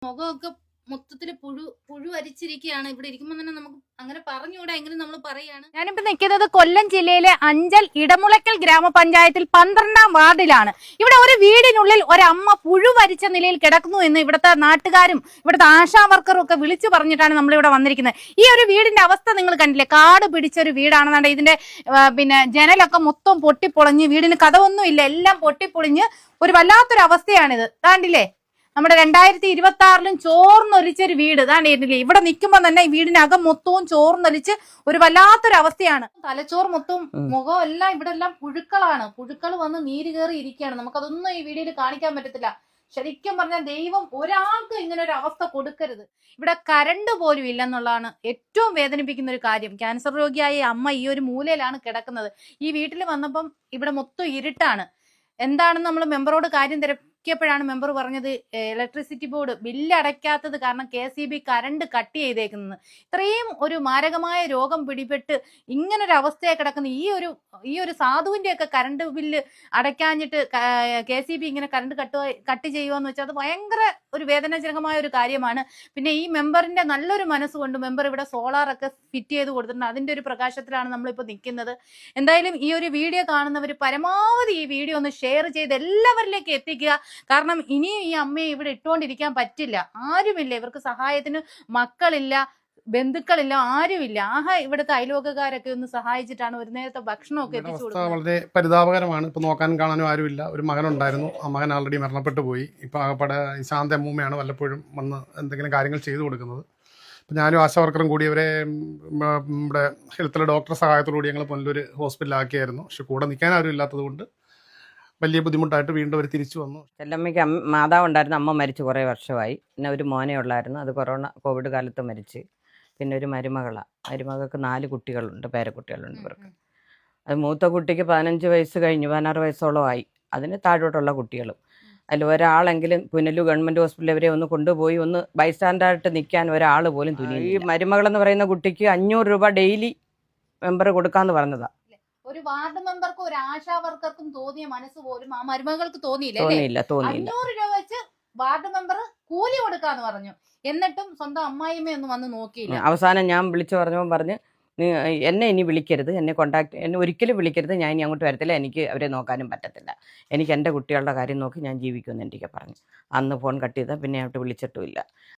മുഖമൊക്കെ മൊത്തത്തില് പുഴു അരിച്ചിരിക്കുകയാണ്. ഇവിടെ ഇരിക്കുമ്പോൾ തന്നെ നമുക്ക് അങ്ങനെ പറഞ്ഞുകൂടാ, എങ്കിലും നമ്മൾ പറയാണ്. ഞാനിപ്പോ നിൽക്കുന്നത് കൊല്ലം ജില്ലയിലെ അഞ്ചൽ ഇടമുളയ്ക്കൽ ഗ്രാമപഞ്ചായത്തിൽ 12ാം വാർഡിലാണ്. ഇവിടെ ഒരു വീടിനുള്ളിൽ ഒരമ്മ പുഴു വരിച്ച നിലയിൽ കിടക്കുന്നു എന്ന് ഇവിടുത്തെ നാട്ടുകാരും ഇവിടുത്തെ ആശാ വർക്കറും ഒക്കെ വിളിച്ചു പറഞ്ഞിട്ടാണ് നമ്മളിവിടെ വന്നിരിക്കുന്നത്. ഈ ഒരു വീടിന്റെ അവസ്ഥ നിങ്ങൾ കണ്ടില്ലേ? കാട് പിടിച്ചൊരു വീടാണെന്നാണ്ട് ഇതിന്റെ ജനലൊക്കെ മൊത്തം പൊട്ടിപ്പൊളിഞ്ഞ്, വീടിന് കഥവൊന്നും ഇല്ല, എല്ലാം പൊട്ടിപ്പൊളിഞ്ഞ് ഒരു വല്ലാത്തൊരു അവസ്ഥയാണിത്. താണ്ടില്ലേ, നമ്മുടെ 2026 ചോർന്നൊലിച്ചൊരു വീട്. ഇതാണ്ടില്ലേ, ഇവിടെ നിൽക്കുമ്പോൾ തന്നെ ഈ വീടിനകം മൊത്തവും ചോർന്നൊലിച്ച് ഒരു വല്ലാത്തൊരു അവസ്ഥയാണ്. തലച്ചോറ് മൊത്തവും മുഖം എല്ലാം ഇവിടെ എല്ലാം പുഴുക്കൾ വന്ന് നീര് കയറി ഇരിക്കുകയാണ്. നമുക്കതൊന്നും ഈ വീഡിയോയിൽ കാണിക്കാൻ പറ്റത്തില്ല. ശരിക്കും പറഞ്ഞാൽ ദൈവം ഒരാൾക്ക് ഇങ്ങനെ ഒരു അവസ്ഥ കൊടുക്കരുത്. ഇവിടെ കരണ്ട് പോലും ഇല്ലെന്നുള്ളതാണ് ഏറ്റവും വേദനിപ്പിക്കുന്ന ഒരു കാര്യം. ക്യാൻസർ രോഗിയായ അമ്മ ഈ ഒരു മൂലയിലാണ് കിടക്കുന്നത്. ഈ വീട്ടിൽ വന്നപ്പം ഇവിടെ മൊത്തം ഇരുട്ടാണ്. എന്താണെന്ന് നമ്മൾ മെമ്പറോട് കാര്യം പ്പോഴാണ് മെമ്പർ പറഞ്ഞത്, ഇലക്ട്രിസിറ്റി ബോർഡ് ബില്ല് അടയ്ക്കാത്തത് കാരണം KCB കറണ്ട് കട്ട് ചെയ്തേക്കുന്നത്. ഇത്രയും ഒരു മാരകമായ രോഗം പിടിപെട്ട് ഇങ്ങനൊരു അവസ്ഥയെ കിടക്കുന്ന ഈ ഒരു സാധുവിന്റെ ഒക്കെ കറണ്ട് ബില്ല് അടയ്ക്കാഞ്ഞിട്ട് KCB ഇങ്ങനെ കറണ്ട് കട്ട് ചെയ്യുവാന്ന് വെച്ചാൽ അത് ഭയങ്കര ഒരു വേദനാജനകമായ ഒരു കാര്യമാണ്. പിന്നെ ഈ മെമ്പറിന്റെ നല്ലൊരു മനസ്സുകൊണ്ട് മെമ്പർ ഇവിടെ സോളാറൊക്കെ ഫിറ്റ് ചെയ്ത് കൊടുത്തിട്ടുണ്ട്. അതിന്റെ ഒരു പ്രകാശത്തിലാണ് നമ്മളിപ്പോൾ നിൽക്കുന്നത്. എന്തായാലും ഈ ഒരു വീഡിയോ കാണുന്നവർ പരമാവധി ഈ വീഡിയോ ഒന്ന് ഷെയർ ചെയ്ത് എല്ലാവരിലേക്ക് എത്തിക്കുക. കാരണം ഇനിയും ഈ അമ്മയെ ഇവിടെ ഇട്ടുകൊണ്ടിരിക്കാൻ പറ്റില്ല. ആരുമില്ല, ഇവർക്ക് സഹായത്തിന് മക്കളില്ല, ബന്ധുക്കളില്ല, ആരുമില്ല. ഇവിടുത്തെ അയൽവക്കക്കാരൊക്കെ ഒന്ന് സഹായിച്ചിട്ടാണ് ഒരു നേരത്തെ ഭക്ഷണമൊക്കെ എത്തിച്ചു കൊടുക്കുന്നത്. വളരെ പരിതാപകരമാണ്. ഇപ്പൊ നോക്കാനും കാണാനും ആരുമില്ല. ഒരു മകനുണ്ടായിരുന്നു, ആ മകൻ ആൾറെഡി മരണപ്പെട്ടു പോയി. ഇപ്പൊ ആകപ്പാടെ ശാന്ത അമ്മൂമ്മയാണ് വല്ലപ്പോഴും വന്ന് എന്തെങ്കിലും കാര്യങ്ങൾ ചെയ്തു കൊടുക്കുന്നത്. അപ്പം ഞാനും ആശാവർക്കറും കൂടി ഇവരെ നമ്മുടെ ഹെൽത്തിലെ ഡോക്ടറെ സഹായത്തോടുകൂടി ഞങ്ങൾ പുനലൂർ ഹോസ്പിറ്റലിലാക്കിയായിരുന്നു. പക്ഷെ കൂടെ നിൽക്കാൻ ആരും ഇല്ലാത്തത് കൊണ്ട് വലിയ ബുദ്ധിമുട്ടായിട്ട് വീണ്ടും അവർ തിരിച്ചു വന്നു. ചെല്ലമ്മയ്ക്ക് മാതാവ് ഉണ്ടായിരുന്നു, അമ്മ മരിച്ച് കുറേ വർഷമായി. പിന്നെ ഒരു മോനെ ഉള്ളായിരുന്നു, അത് കോവിഡ് കാലത്ത് മരിച്ച്. പിന്നെ ഒരു മരുമകൾക്ക് 4 കുട്ടികളുണ്ട്, പേരക്കുട്ടികളുണ്ട് ഇവർക്ക്. അത് മൂത്ത കുട്ടിക്ക് 15 വയസ്സ് കഴിഞ്ഞു, 16 വയസ്സോളം ആയി. അതിന് താഴോട്ടുള്ള കുട്ടികളും. അതിൽ ഒരാളെങ്കിലും പുനലൂർ ഗവൺമെൻറ് ഹോസ്പിറ്റലിൽ അവരെ ഒന്ന് കൊണ്ടുപോയി ഒന്ന് ബൈസ്റ്റാൻഡായിട്ട് നിൽക്കാൻ ഒരാൾ പോലും തുനിയും. ഈ മരുമകളെന്ന് പറയുന്ന കുട്ടിക്ക് 500 രൂപ ഡെയിലി മെമ്പർ കൊടുക്കാമെന്ന് പറഞ്ഞതാണ്. ഒരു വാർഡ് മെമ്പർക്കും ഒരു ആശാ വർക്കർക്കും തോന്നിയ മനസ്സ് പോലും ആ മരുമകൾക്ക് തോന്നിയില്ല. 500 രൂപ വെച്ച് വാർഡ് മെമ്പർ കൂലി കൊടുക്കാന്ന് പറഞ്ഞു. എന്നിട്ടും സ്വന്തം അമ്മായിമ്മയൊന്നും വന്ന് നോക്കിയില്ല. അവസാനം ഞാൻ വിളിച്ചു പറഞ്ഞ് എന്നെ ഇനി വിളിക്കരുത്, എന്നെ ഒരിക്കലും വിളിക്കരുത്, ഞാൻ ഇനി അങ്ങോട്ട് വരത്തില്ല, എനിക്ക് അവരെ നോക്കാനും പറ്റത്തില്ല, എനിക്ക് എൻ്റെ കുട്ടികളുടെ കാര്യം നോക്കി ഞാൻ ജീവിക്കുമെന്ന് എനിക്ക് പറഞ്ഞു. അന്ന് ഫോൺ കട്ട് ചെയ്താൽ പിന്നെ അങ്ങോട്ട് വിളിച്ചിട്ടുമില്ല.